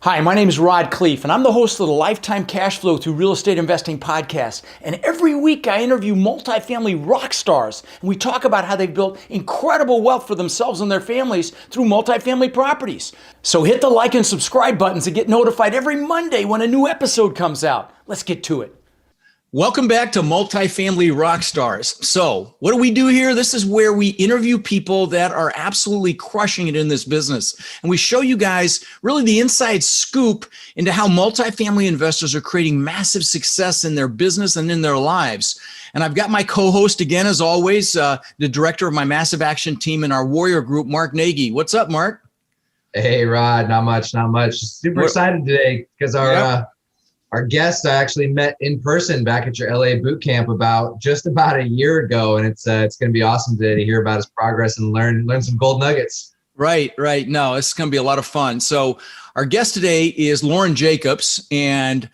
Hi, my name is Khleif, and I'm the host of the Lifetime Cash Flow Through Real Estate Investing podcast. And every week I interview multifamily rock stars, and we talk about how they've built incredible wealth for themselves and their families through multifamily properties. So hit the like and subscribe buttons to get notified every Monday when a new episode comes out. Let's get to it. Welcome back to Multifamily Rock Stars. So what do we do here? This is where we interview people that are absolutely crushing it in this business. And we show you guys really the inside scoop into how multifamily investors are creating massive success in their business and in their lives. And I've got my co-host again, as always, the director of my massive action team in our warrior group, Mark Nagy. What's up, Mark? Hey, Rod. Not much. Super excited today because our guest I actually met in person back at your LA Bootcamp just about a year ago, and it's going to be awesome today to hear about his progress and learn some gold nuggets. Right. No, it's going to be a lot of fun. So our guest today is Loren Jacobs, and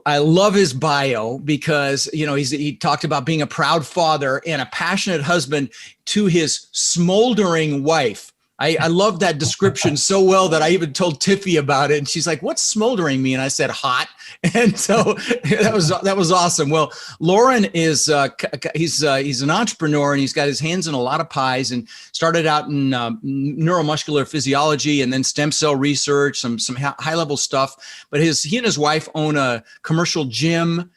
I love his bio because, he talked about being a proud father and a passionate husband to his smoldering wife. I love that description so well that I even told Tiffy about it. And she's like, "What's smoldering mean?" And I said, "Hot." And so that was awesome. Well, Loren is, he's an entrepreneur, and he's got his hands in a lot of pies, and started out in neuromuscular physiology and then stem cell research, some high level stuff. But he and his wife own a commercial gym.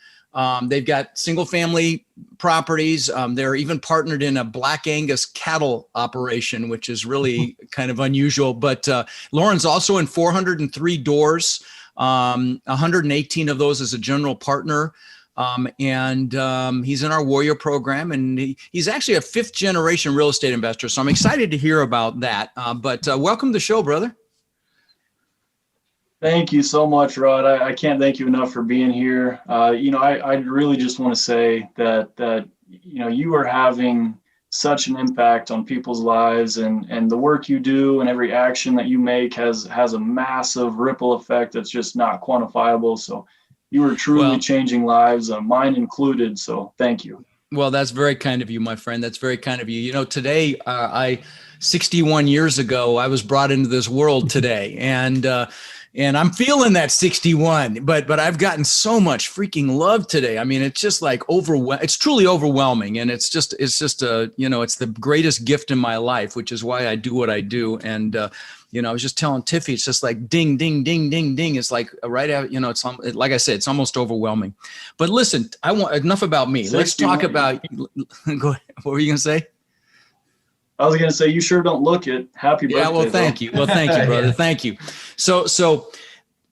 They've got single family properties. They're even partnered in a Black Angus cattle operation, which is really kind of unusual. But Loren's also in 403 doors, 118 of those as a general partner. And he's in our Warrior program, and he's actually a fifth generation real estate investor. So I'm excited to hear about that. But welcome to the show, brother. Thank you so much, Rod. I can't thank you enough for being here. I really just want to say that you are having such an impact on people's lives, and the work you do and every action that you make has a massive ripple effect that's just not quantifiable. So you are truly changing lives, mine included. So thank you. Well, that's very kind of you, my friend. That's very kind of you. Today, 61 years ago, I was brought into this world today, and I'm feeling that 61, but I've gotten so much freaking love today. I mean, it's just like it's truly overwhelming. And it's the greatest gift in my life, which is why I do what I do. And, I was just telling Tiffy, it's just like ding, ding, ding, ding, ding. It's like right out, it's like I said, it's almost overwhelming. But listen, enough about me. Let's talk about, go ahead. What were you going to say? I was going to say, you sure don't look it. Happy birthday. Yeah, well, thank you. Well, thank you, brother. Thank you. So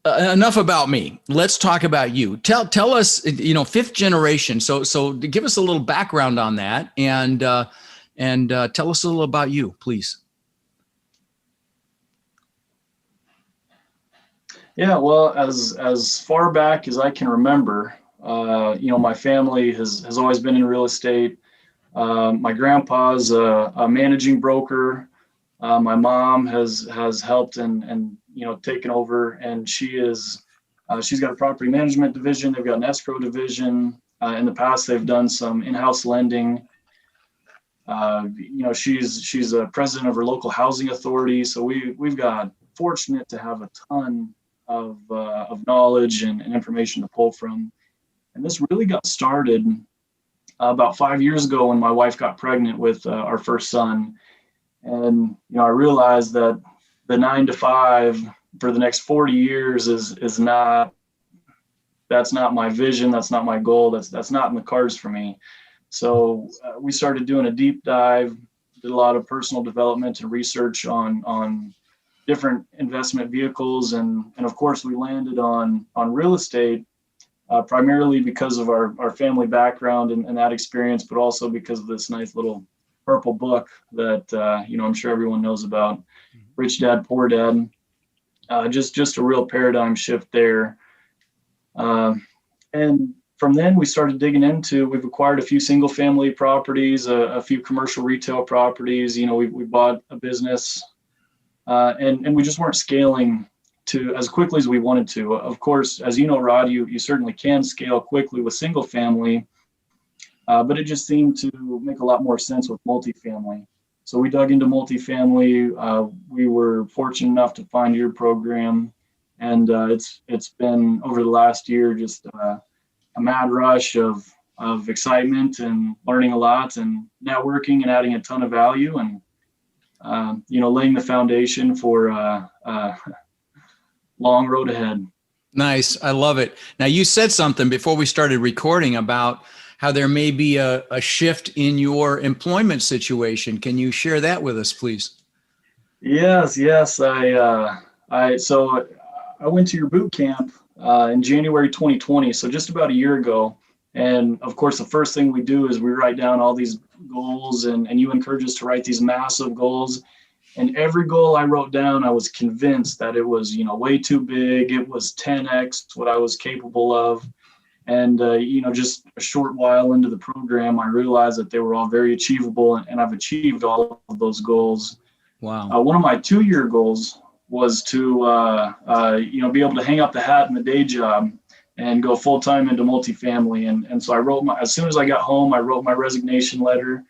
enough about me. Let's talk about you. Tell us, fifth generation. So give us a little background on that, and tell us a little about you, please. Yeah, well, as far back as I can remember, my family has always been in real estate. My grandpa's a managing broker. My mom has helped and taken over, and she's got a property management division. They've got an escrow division. In the past, they've done some in-house lending. She's a president of her local housing authority. So we've got fortunate to have a ton of knowledge and information to pull from. And this really got started about 5 years ago when my wife got pregnant with our first son. And, I realized that the 9 to 5 for the next 40 years that's not my vision. That's not my goal. That's not in the cards for me. So we started doing a deep dive, did a lot of personal development and research on different investment vehicles. And of course we landed on real estate, primarily because of our family background and that experience, but also because of this nice little purple book that, I'm sure everyone knows about, Rich Dad, Poor Dad. Just a real paradigm shift there. And from then we started digging into, we've acquired a few single family properties, a few commercial retail properties. We bought a business, and we just weren't scaling to as quickly as we wanted to. Of course, as you know, Rod, you certainly can scale quickly with single family, but it just seemed to make a lot more sense with multifamily. So we dug into multifamily. We were fortunate enough to find your program And it's been over the last year just a mad rush of excitement and learning a lot and networking and adding a ton of value and laying the foundation for a long road ahead. Nice. I love it. Now, you said something before we started recording about how there may be a shift in your employment situation. Can you share that with us, please? Yes. I went to your boot camp in January 2020, so just about a year ago. And of course, the first thing we do is we write down all these goals, and you encourage us to write these massive goals. And every goal I wrote down, I was convinced that it was, way too big. It was 10x what I was capable of. And, just a short while into the program, I realized that they were all very achievable, and I've achieved all of those goals. Wow. One of my 2-year goals was to, be able to hang up the hat in the day job and go full time into multifamily. And so I wrote as soon as I got home, I wrote my resignation letter,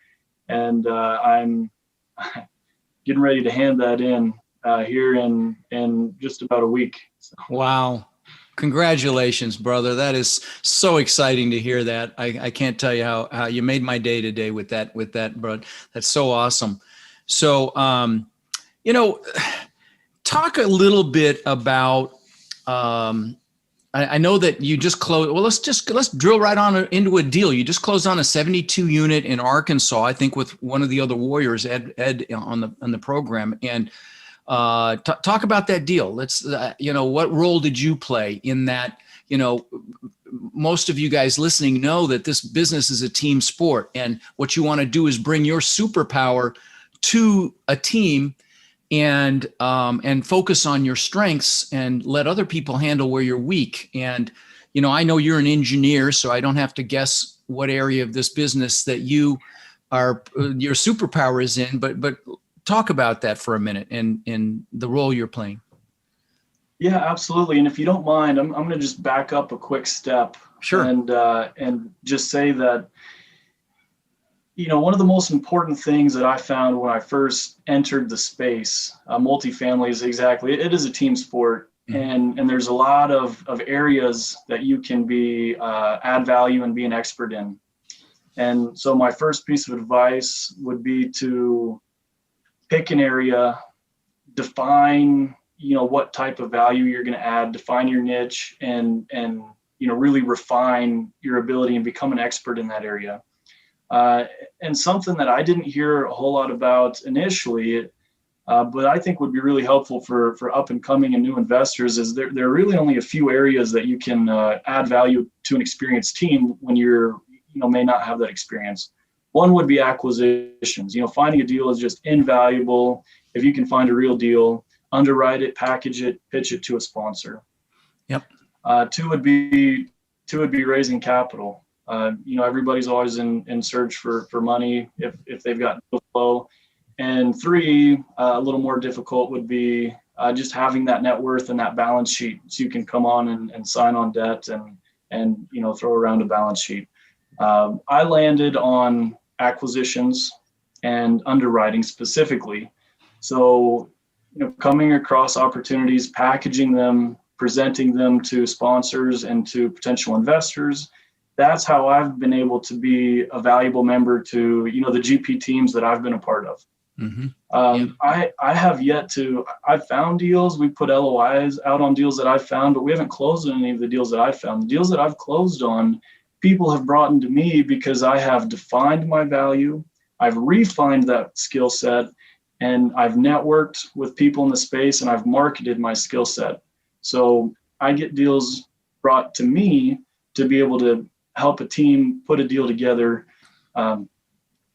and I'm getting ready to hand that in here in just about a week. So. Wow. Congratulations, brother. That is so exciting to hear that. I can't tell you how you made my day today with that, bro. That's so awesome. So, talk a little bit about, I know that you just closed. Well, let's drill right on into a deal. You just closed on a 72 unit in Arkansas, I think, with one of the other Warriors, Ed on the program. And talk about that deal. Let's, what role did you play in that? Most of you guys listening know that this business is a team sport, and what you want to do is bring your superpower to a team and focus on your strengths and let other people handle where you're weak. And, I know you're an engineer, so I don't have to guess what area of this business that your superpower is in, but talk about that for a minute and the role you're playing. Yeah, absolutely. And if you don't mind, I'm going to just back up a quick step. Sure. And just say that, one of the most important things that I found when I first entered the space, multifamily it is a team sport. Mm-hmm. And there's a lot of areas that you can add value and be an expert in. And so my first piece of advice would be to pick an area, define, what type of value you're going to add, define your niche, and really refine your ability and become an expert in that area. And something that I didn't hear a whole lot about initially, but I think would be really helpful for up and coming and new investors is there are really only a few areas that you can add value to an experienced team when you're, may not have that experience. One would be acquisitions. Finding a deal is just invaluable. If you can find a real deal, underwrite it, package it, pitch it to a sponsor. Yep. Two would be raising capital. Everybody's always in search for money if they've got no flow. And 3, a little more difficult would be just having that net worth and that balance sheet so you can come on and sign on debt and throw around a balance sheet. I landed on acquisitions and underwriting specifically. So, coming across opportunities, packaging them, presenting them to sponsors and to potential investors. That's how I've been able to be a valuable member to, the GP teams that I've been a part of. Mm-hmm. I have yet to, I've found deals. We put LOIs out on deals that I've found, but we haven't closed on any of the deals that I've found. The deals that I've closed on, people have brought into me because I have defined my value. I've refined that skill set, and I've networked with people in the space, and I've marketed my skill set. So I get deals brought to me to be able to help a team put a deal together.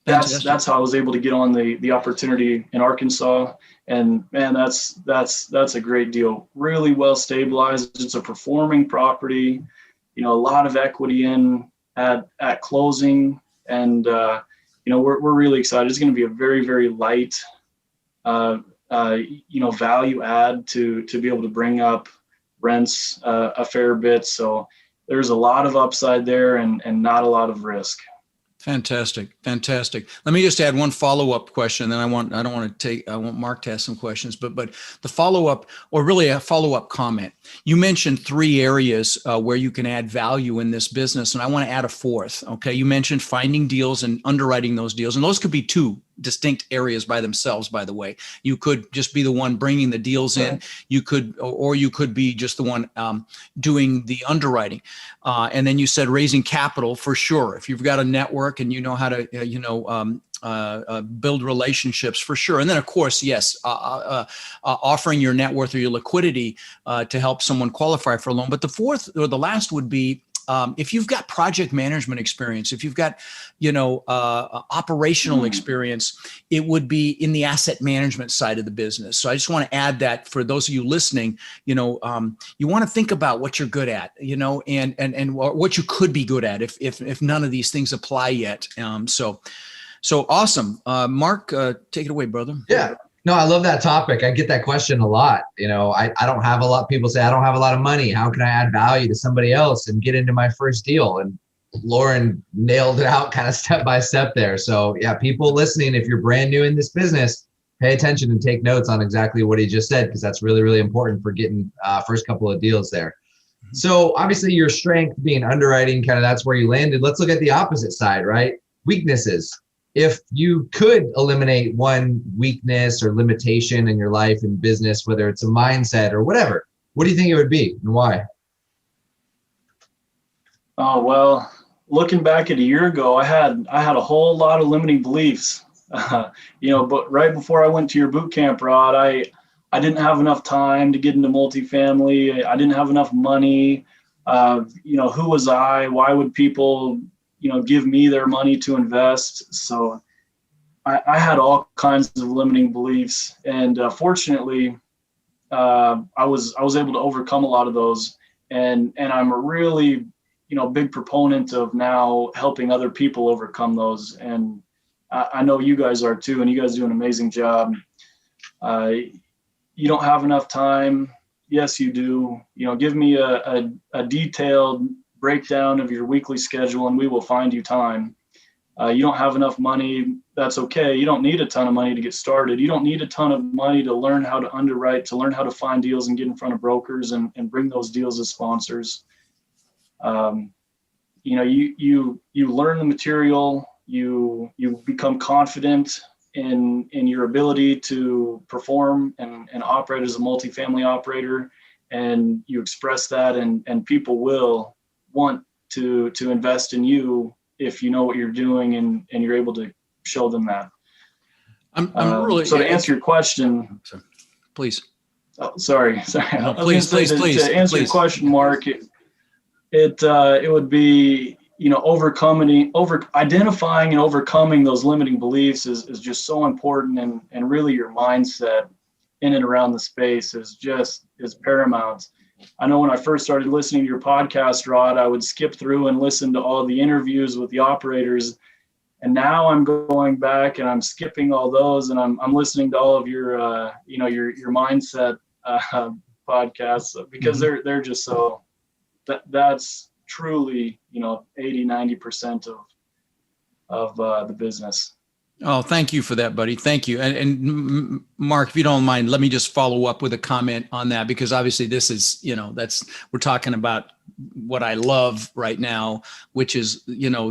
That's how I was able to get on the opportunity in Arkansas. And man, that's a great deal. Really well stabilized. It's a performing property, a lot of equity in at closing. And, we're really excited. It's going to be a very, very light, value add to be able to bring up rents a fair bit. So there's a lot of upside there and not a lot of risk. Fantastic. Fantastic. Let me just add one follow-up question. Then I want Mark to ask some questions, but the follow-up, or really a follow-up comment. You mentioned 3 areas where you can add value in this business, and I want to add a 4th. Okay. You mentioned finding deals and underwriting those deals, and those could be 2 distinct areas by themselves, by the way. You could just be the one bringing the deals in. You could, or you could be just the one doing the underwriting. And then you said raising capital for sure. If you've got a network and you know how to, build relationships for sure. And then of course, yes, offering your net worth or your liquidity to help someone qualify for a loan. But the 4th or the last would be, if you've got project management experience, if you've got, operational experience, it would be in the asset management side of the business. So I just want to add that for those of you listening, you want to think about what you're good at, and what you could be good at if none of these things apply yet. So awesome. Mark, take it away, brother. Yeah. No, I love that topic. I get that question a lot. I don't have a lot. People say, I don't have a lot of money. How can I add value to somebody else and get into my first deal? And Loren nailed it out kind of step by step there. So yeah, people listening, if you're brand new in this business, pay attention and take notes on exactly what he just said, because that's really, really important for getting first couple of deals there. So obviously your strength being underwriting, kind of that's where you landed. Let's look at the opposite side, right? Weaknesses. If you could eliminate one weakness or limitation in your life and business, whether it's a mindset or whatever, what do you think it would be and why? Oh, well, looking back at a year ago, I had a whole lot of limiting beliefs, but right before I went to your boot camp, Rod, I didn't have enough time to get into multifamily. I didn't have enough money. Who was I? Why would people give me their money to invest? So I had all kinds of limiting beliefs, and fortunately, I was able to overcome a lot of those, and I'm a really big proponent of now helping other people overcome those, and I know you guys are too, and you guys do an amazing job. You don't have enough time. Yes, you do. Give me a detailed breakdown of your weekly schedule and we will find you time. You don't have enough money. That's okay. You don't need a ton of money to get started. You don't need a ton of money to learn how to underwrite, to learn how to find deals and get in front of brokers and bring those deals as sponsors. You learn the material, you become confident in your ability to perform and operate as a multifamily operator, and you express that, and people will want to invest in you if you know what you're doing and you're able to show them that. I'm really, so to answer your question, please. Oh, sorry. No, please. To answer your question, Mark, it would be, identifying and overcoming those limiting beliefs is just so important, and really your mindset in and around the space is paramount. I know when I first started listening to your podcast, Rod, I would skip through and listen to all the interviews with the operators. And now I'm going back and I'm skipping all those, and I'm listening to all of your mindset podcasts, because they're just so that's truly 80-90% of the business. Oh, thank you for that, buddy. Thank you. And Mark, if you don't mind, let me just follow up with a comment on that, because obviously this is, we're talking about what I love right now, which is,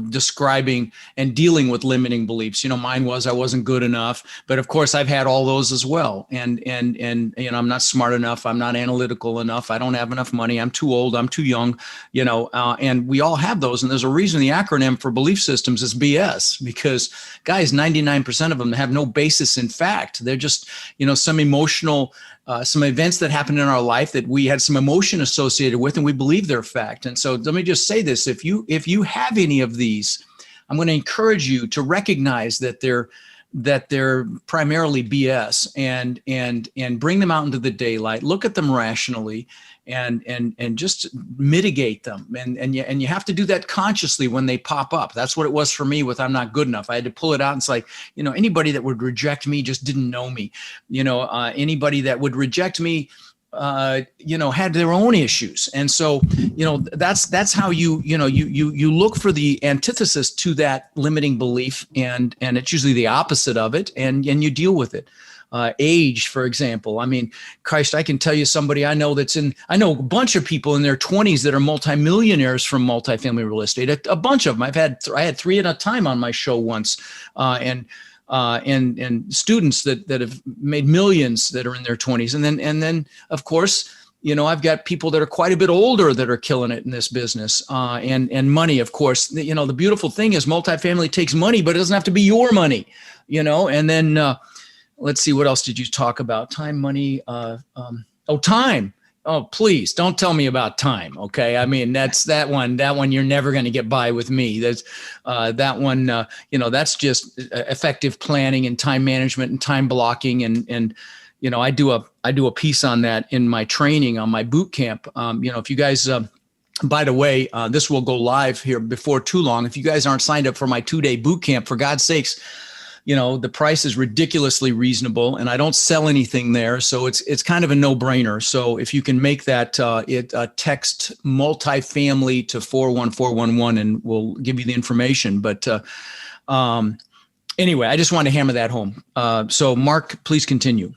describing and dealing with limiting beliefs. Mine was I wasn't good enough, but of course I've had all those as well. And I'm not smart enough. I'm not analytical enough. I don't have enough money. I'm too old. I'm too young, and we all have those. And there's a reason the acronym for belief systems is BS, because guys, 99% of them have no basis in fact. They're just, some emotional, some events that happened in our life that we had some emotion associated with, and we believe they're fact. And so let me just say this: if you have any of these, I'm going to encourage you to recognize that they're primarily BS, and bring them out into the daylight. Look at them rationally, and just mitigate them. And you have to do that consciously when they pop up. That's what it was for me with I'm not good enough. I had to pull it out, and it's like, anybody that would reject me just didn't know me. Anybody that would reject me had their own issues. And so, that's how you look for the antithesis to that limiting belief, and it's usually the opposite of it, and you deal with it. Age, for example. I mean, Christ, I can tell you somebody I know I know a bunch of people in their 20s that are multimillionaires from multifamily real estate. A bunch of them. I had three at a time on my show once, and students that have made millions that are in their 20s. And then of course, I've got people that are quite a bit older that are killing it in this business, and money, of course. The beautiful thing is multifamily takes money, but it doesn't have to be your money, and then, let's see, what else did you talk about? Time, money, time. Oh, please don't tell me about time. Okay. I mean, that's that one you're never going to get by with me. That's that one, that's just effective planning and time management and time blocking. And I do a piece on that in my training on my boot camp. If you guys, by the way, this will go live here before too long. If you guys aren't signed up for my 2-day boot camp, for God's sakes, the price is ridiculously reasonable, and I don't sell anything there. So it's kind of a no-brainer. So if you can make that, text multifamily to 41411 and we'll give you the information. But anyway, I just wanted to hammer that home. So Mark, please continue.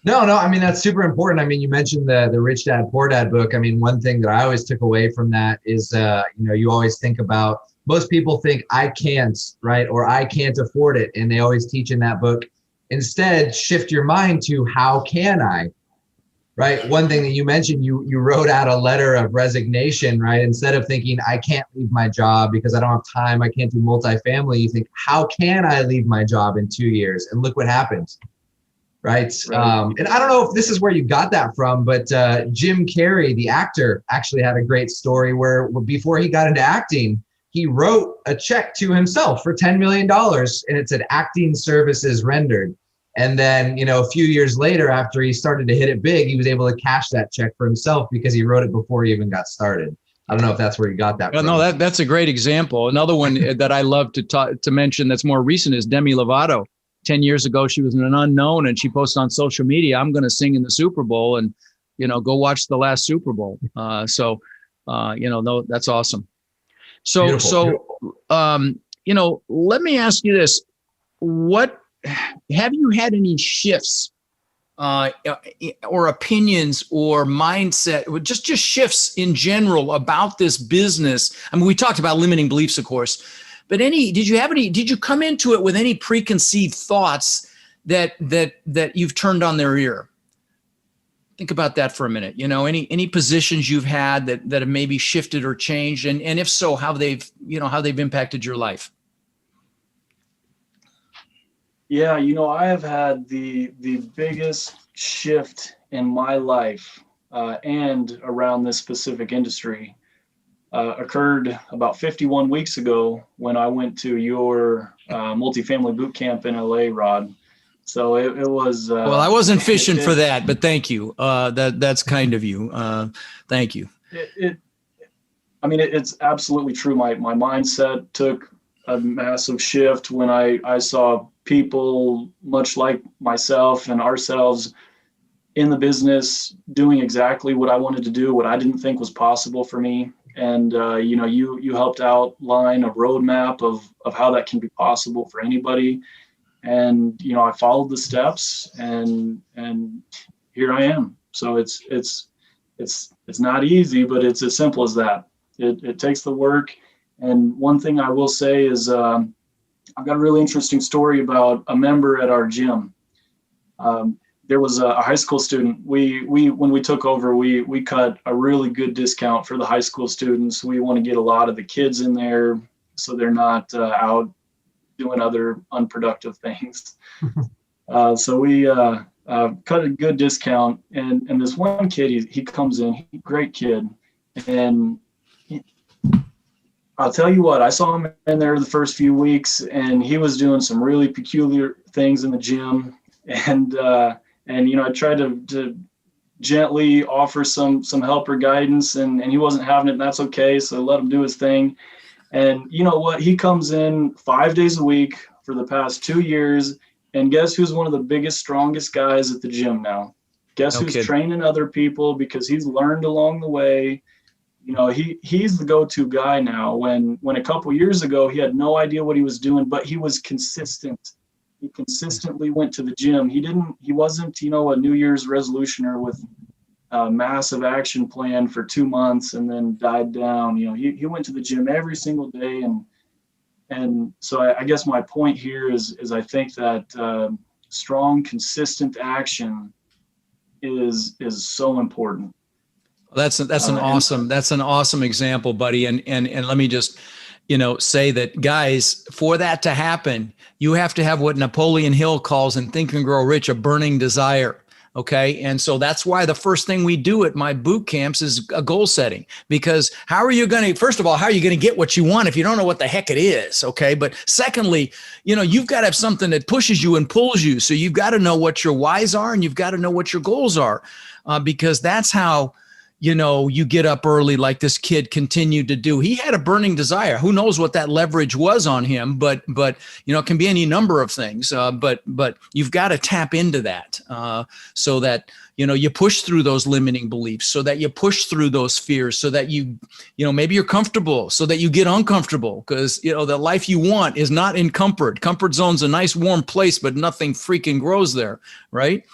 No, I mean, that's super important. I mean, you mentioned the Rich Dad, Poor Dad book. I mean, one thing that I always took away from that is, you always think about, most people think I can't, right? Or I can't afford it. And they always teach in that book. Instead, shift your mind to how can I, right? One thing that you mentioned, you wrote out a letter of resignation, right? Instead of thinking I can't leave my job because I don't have time, I can't do multifamily, you think, how can I leave my job in 2 years? And look what happens, right? And I don't know if this is where you got that from, but Jim Carrey, the actor, actually had a great story where before he got into acting, he wrote a check to himself for $10 million, and it said acting services rendered. And then, a few years later, after he started to hit it big, he was able to cash that check for himself because he wrote it before he even got started. I don't know if that's where you got that from. No, that's a great example. Another one that I love to mention that's more recent is Demi Lovato. 10 years ago, she was an unknown, and she posted on social media, I'm going to sing in the Super Bowl, and, go watch the last Super Bowl. That's awesome. So, Beautiful. Let me ask you this. What, have you had any shifts or opinions or mindset, just shifts in general about this business? I mean, we talked about limiting beliefs, of course, but did you come into it with any preconceived thoughts that you've turned on their ear? Think about that for a minute. Any positions you've had that have maybe shifted or changed, and if so, how they've impacted your life? Yeah, I have had the biggest shift in my life and around this specific industry occurred about 51 weeks ago when I went to your multifamily boot camp in LA, Rod. So it was. Well, I wasn't fishing for that, but thank you. That's kind of you. Thank you. It's absolutely true. My mindset took a massive shift when I saw people much like myself and ourselves in the business doing exactly what I wanted to do, what I didn't think was possible for me. And you helped outline a roadmap of how that can be possible for anybody. And, I followed the steps and here I am. So it's not easy, but it's as simple as that. It takes the work. And one thing I will say is I've got a really interesting story about a member at our gym. There was a high school student. When we took over, we cut a really good discount for the high school students. We want to get a lot of the kids in there so they're not out doing other unproductive things. So we cut a good discount, and this one kid, he comes in, great kid, and I'll tell you what, I saw him in there the first few weeks, and he was doing some really peculiar things in the gym, and I tried to gently offer some help or guidance, and he wasn't having it, and that's okay. So I let him do his thing. And you know what? He comes in 5 days a week for the past 2 years. And guess who's one of the biggest, strongest guys at the gym now? Guess No who's kidding. training other people because he's learned along the way. You know, he's the go-to guy now. When a couple years ago he had no idea what he was doing, but he was consistent. He consistently went to the gym. He wasn't, you know, a New Year's resolutioner with a massive action plan for 2 months and then died down. You know, he went to the gym every single day. And so I guess my point here is I think that strong, consistent action is so important. That's an awesome example, buddy. And let me just, you know, say that, guys, for that to happen, you have to have what Napoleon Hill calls in Think and Grow Rich, a burning desire. Okay. And so that's why the first thing we do at my boot camps is a goal setting, because how are you going to, first of all, how are you going to get what you want if you don't know what the heck it is? Okay. But secondly, you know, you've got to have something that pushes you and pulls you. So you've got to know what your whys are and you've got to know what your goals are, because that's how, you know, you get up early like this kid continued to do. He had a burning desire. Who knows what that leverage was on him, but you know, it can be any number of things. But you've got to tap into that so that, you know, you push through those limiting beliefs, so that you push through those fears, so that you know, maybe you're comfortable, so that you get uncomfortable, because, you know, the life you want is not in comfort. Comfort zone's a nice warm place, but nothing freaking grows there, right?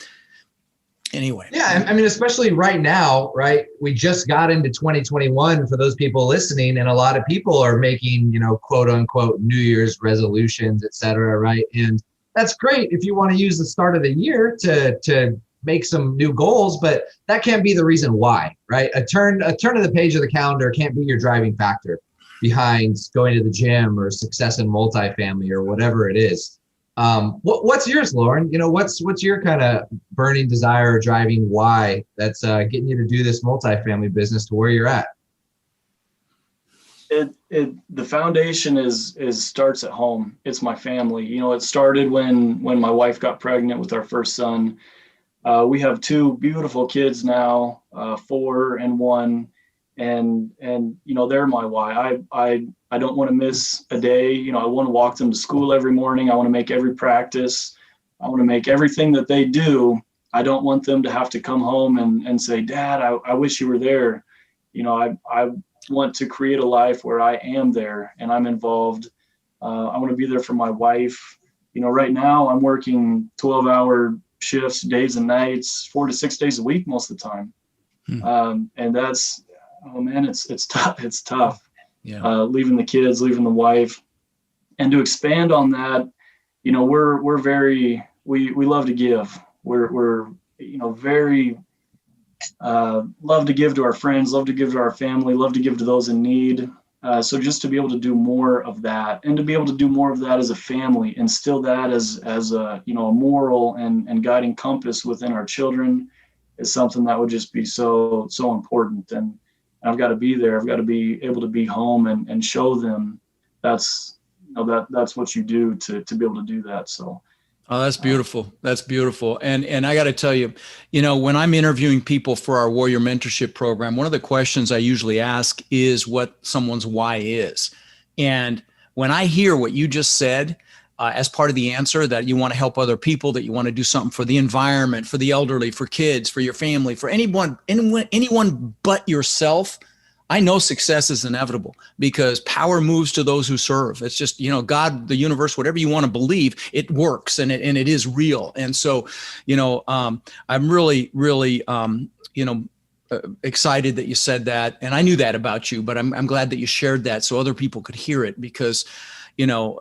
Anyway. Yeah, I mean, especially right now, right? We just got into 2021 for those people listening, and a lot of people are making, you know, quote unquote New Year's resolutions, et cetera, right? And that's great if you want to use the start of the year to make some new goals, but that can't be the reason why, right? A turn of the page of the calendar can't be your driving factor behind going to the gym or success in multifamily or whatever it is. What's yours, Loren? You know, what's your kind of burning desire or driving why that's getting you to do this multifamily business to where you're at? The foundation is starts at home. It's my family. You know, it started when my wife got pregnant with our first son. We have 2 beautiful kids now, 4 and 1. And you know, they're my why. I don't want to miss a day. You know, I want to walk them to school every morning. I want to make every practice. I want to make everything that they do. I don't want them to have to come home and say, Dad, I wish you were there. You know, I want to create a life where I am there and I'm involved. I want to be there for my wife. You know, right now I'm working 12-hour shifts, days and nights, 4 to 6 days a week most of the time. And that's, oh man, it's tough. It's tough. Yeah. Leaving the kids, leaving the wife. And to expand on that, you know, we're very, we love to give. We're you know, very love to give to our friends, love to give to our family, love to give to those in need. So just to be able to do more of that, and to be able to do more of that as a family, instill that as a, you know, a moral and guiding compass within our children, is something that would just be so important. And I've got to be there. I've got to be able to be home and show them that's, you know, that's what you do to be able to do that. So. Oh, that's beautiful. That's beautiful. And I got to tell you, you know, when I'm interviewing people for our Warrior Mentorship Program, one of the questions I usually ask is what someone's why is. And when I hear what you just said, as part of the answer, that you want to help other people, that you want to do something for the environment, for the elderly, for kids, for your family, for anyone but yourself, I know success is inevitable, because power moves to those who serve. It's just, you know, God, the universe, whatever you want to believe, it works and it is real. And so, you know, I'm really, you know, excited that you said that. And I knew that about you, but I'm glad that you shared that so other people could hear it, because, you know,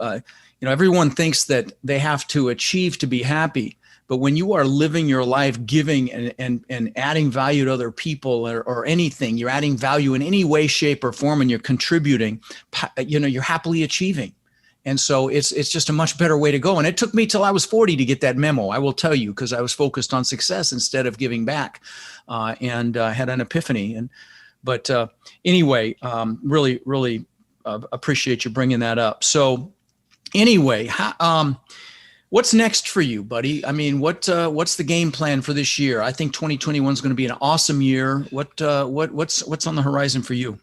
everyone thinks that they have to achieve to be happy. But when you are living your life giving and adding value to other people or anything, you're adding value in any way, shape, or form, and you're contributing, you know, you're happily achieving. And so it's just a much better way to go. And it took me till I was 40 to get that memo, I will tell you, because I was focused on success instead of giving back, and had an epiphany. But anyway, really appreciate you bringing that up. So anyway, what's next for you, buddy? I mean, what's the game plan for this year? I think 2021 is going to be an awesome year. What's on the horizon for you?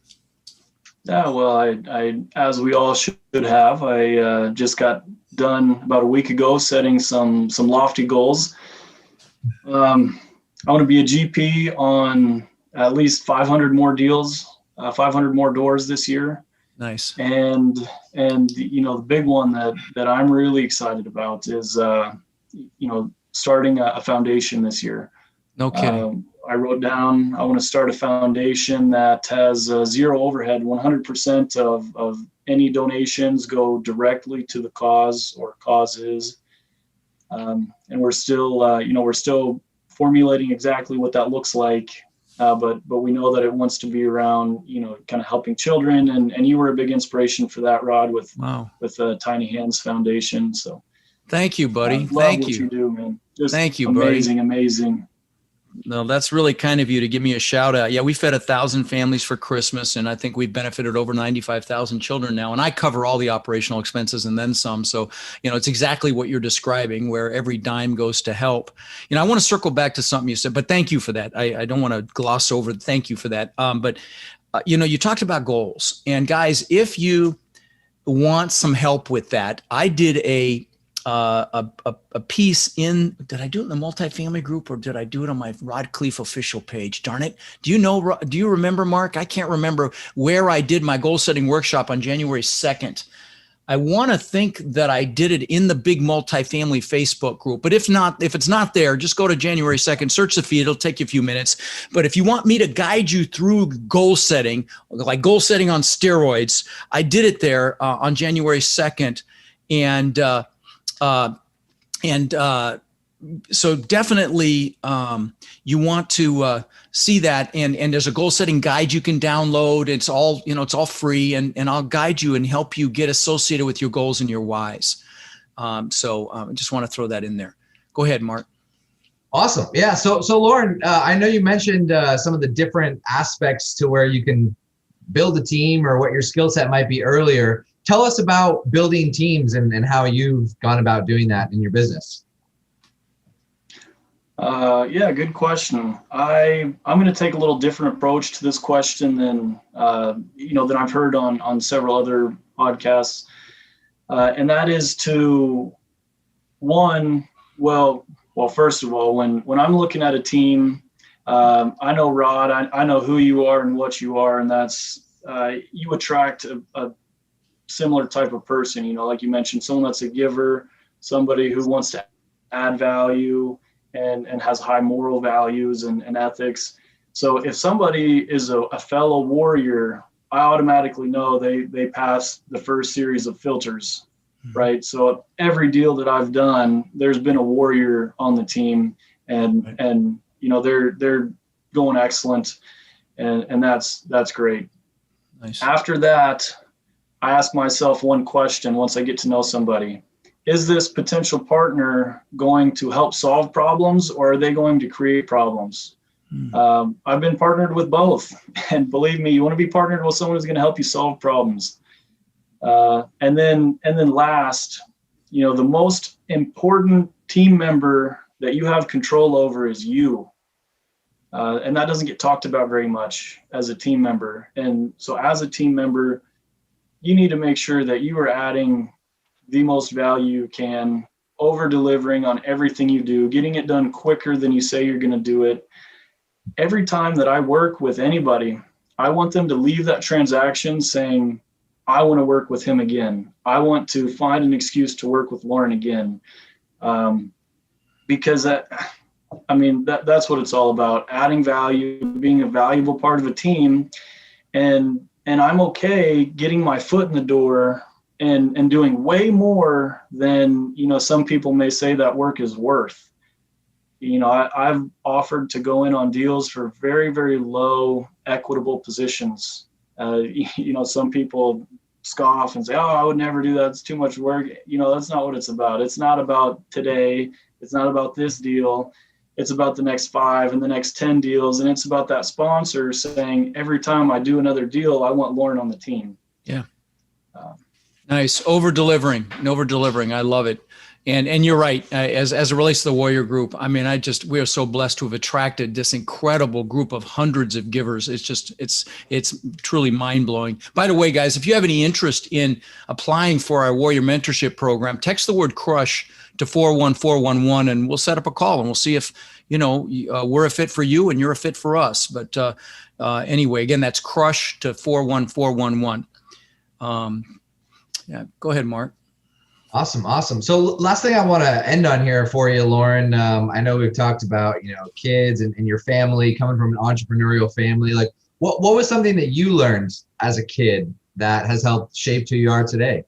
Yeah, well, I as we all should have, I just got done about a week ago setting some lofty goals. I want to be a GP on at least 500 more deals, 500 more doors this year. Nice. And the big one that I'm really excited about is starting a foundation this year. No kidding. I wrote down I want to start a foundation that has zero overhead. 100% of any donations go directly to the cause or causes. And we're still formulating exactly what that looks like. But we know that it wants to be around, kind of helping children. And you were a big inspiration for that, Rod, with Tiny Hands Foundation. So thank you, buddy. Love Thank what you do, man. Just thank you, amazing, buddy. Amazing. No, that's really kind of you to give me a shout out. Yeah, we fed 1,000 families for Christmas, and I think we've benefited over 95,000 children now. And I cover all the operational expenses and then some. So, it's exactly what you're describing, where every dime goes to help. I want to circle back to something you said, but thank you for that. I don't want to gloss over. Thank you for that. You talked about goals, and guys, if you want some help with that, I did a piece did I do it in the multifamily group or did I do it on my Rod Khleif official page? Darn it. Do you remember, Mark? I can't remember where I did my goal setting workshop on January 2nd. I want to think that I did it in the big multifamily Facebook group, but if it's not there, just go to January 2nd, search the feed. It'll take you a few minutes. But if you want me to guide you through goal setting, like goal setting on steroids, I did it there on January 2nd. So definitely you want to see that, and there's a goal setting guide you can download. It's all free, and I'll guide you and help you get associated with your goals and your whys. I just want to throw that in there. Go ahead, Mark. Awesome. Yeah. So Loren, I know you mentioned some of the different aspects to where you can build a team or what your skill set might be earlier. Tell us about building teams and how you've gone about doing that in your business. Yeah, good question. I'm going to take a little different approach to this question than I've heard on several other podcasts. And that is to first of all, when I'm looking at a team, I know Rod, I know who you are and what you are, and that's you attract a similar type of person, like you mentioned, someone that's a giver, somebody who wants to add value and has high moral values and ethics. So if somebody is a fellow warrior, I automatically know they pass the first series of filters, right? So every deal that I've done, there's been a warrior on the team, and they're going excellent, and that's great. Nice. After that, I ask myself one question once I get to know somebody. Is this potential partner going to help solve problems, or are they going to create problems? I've been partnered with both. And believe me, you want to be partnered with someone who's going to help you solve problems. And then last, the most important team member that you have control over is you. And that doesn't get talked about very much as a team member. And so as a team member, you need to make sure that you are adding the most value you can, over delivering on everything you do, getting it done quicker than you say you're going to do it. Every time that I work with anybody, I want them to leave that transaction saying, I want to work with him again. I want to find an excuse to work with Loren again. Because that's what it's all about, adding value, being a valuable part of a team. And I'm okay getting my foot in the door and doing way more than, some people may say that work is worth. I've offered to go in on deals for very, very low equitable positions. Some people scoff and say, oh, I would never do that. It's too much work. That's not what it's about. It's not about today. It's not about this deal. It's about the next 5 and the next 10 deals. And it's about that sponsor saying, every time I do another deal, I want Loren on the team. Yeah. Nice. Over delivering. I love it. And you're right. As it relates to the Warrior Group, I mean, we are so blessed to have attracted this incredible group of hundreds of givers. It's truly mind blowing. By the way, guys, if you have any interest in applying for our Warrior Mentorship Program, text the word CRUSH to 41411, and we'll set up a call and we'll see if, we're a fit for you and you're a fit for us. But anyway, again, that's CRUSH to 41411. Yeah, go ahead, Mark. Awesome. So last thing I want to end on here for you, Loren, I know we've talked about, kids and your family, coming from an entrepreneurial family. Like what was something that you learned as a kid that has helped shape who you are today?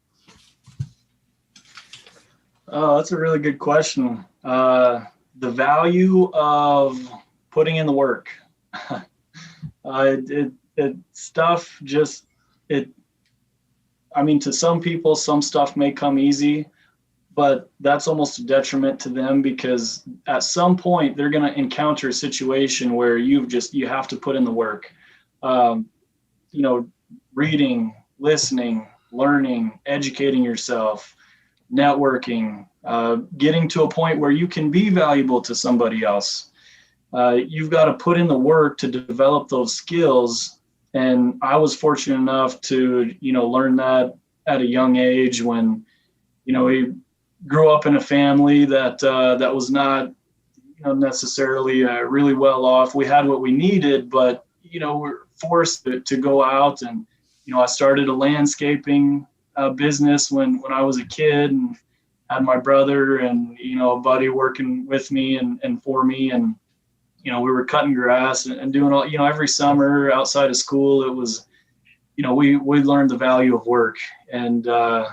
Oh, that's a really good question. The value of putting in the work. To some people, some stuff may come easy, but that's almost a detriment to them, because at some point they're going to encounter a situation where you have to put in the work. Reading, listening, learning, educating yourself, networking, getting to a point where you can be valuable to somebody else. You've got to put in the work to develop those skills. And I was fortunate enough to, learn that at a young age when, we grew up in a family that was not, necessarily really well off. We had what we needed, but, we're forced to go out and, I started a landscaping business when I was a kid, and had my brother and, a buddy working with me and for me. And, we were cutting grass and doing all, every summer outside of school, it was, we learned the value of work. And, I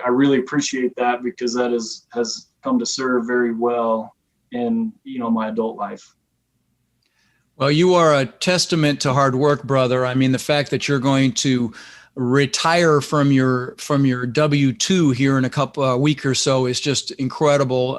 really appreciate that, because that has come to serve very well in, my adult life. Well, you are a testament to hard work, brother. I mean, the fact that you're going to retire from your W-2 here in a week or so is just incredible.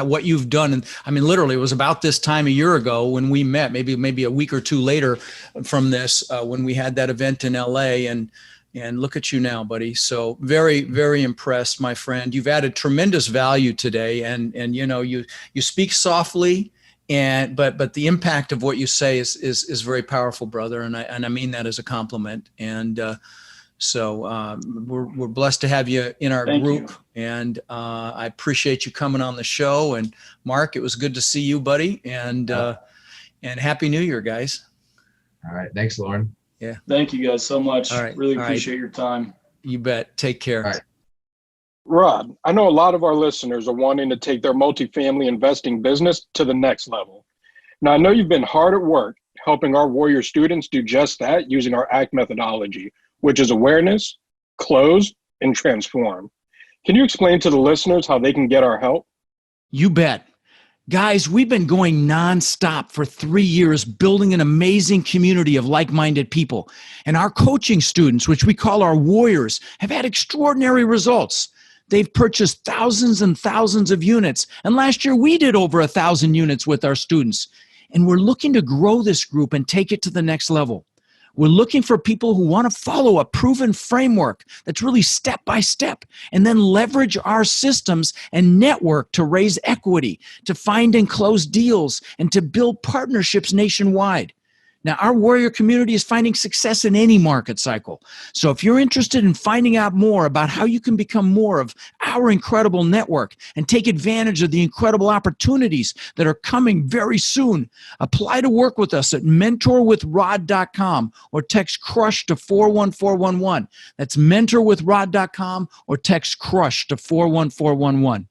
What you've done, and I mean, literally, it was about this time a year ago when we met, maybe a week or two later from this, when we had that event in LA, and look at you now, buddy. So very, very impressed, my friend. You've added tremendous value today, and you speak softly. But the impact of what you say is very powerful, brother, and I mean that as a compliment. And so we're blessed to have you in our group, and I appreciate you coming on the show. And Mark, it was good to see you, buddy, and Happy New Year, guys. All right, thanks, Loren. Yeah, thank you guys so much. All right. Really appreciate your time. You bet. Take care. All right. Rod, I know a lot of our listeners are wanting to take their multifamily investing business to the next level. Now, I know you've been hard at work helping our Warrior students do just that using our ACT methodology, which is awareness, close, and transform. Can you explain to the listeners how they can get our help? You bet. Guys, we've been going nonstop for 3 years, building an amazing community of like-minded people. And our coaching students, which we call our Warriors, have had extraordinary results. They've purchased thousands and thousands of units. And last year, we did over 1,000 units with our students. And we're looking to grow this group and take it to the next level. We're looking for people who want to follow a proven framework that's really step by step, and then leverage our systems and network to raise equity, to find and close deals, and to build partnerships nationwide. Now, our Warrior community is finding success in any market cycle. So if you're interested in finding out more about how you can become more of our incredible network and take advantage of the incredible opportunities that are coming very soon, apply to work with us at mentorwithrod.com or text CRUSH to 41411. That's mentorwithrod.com or text CRUSH to 41411.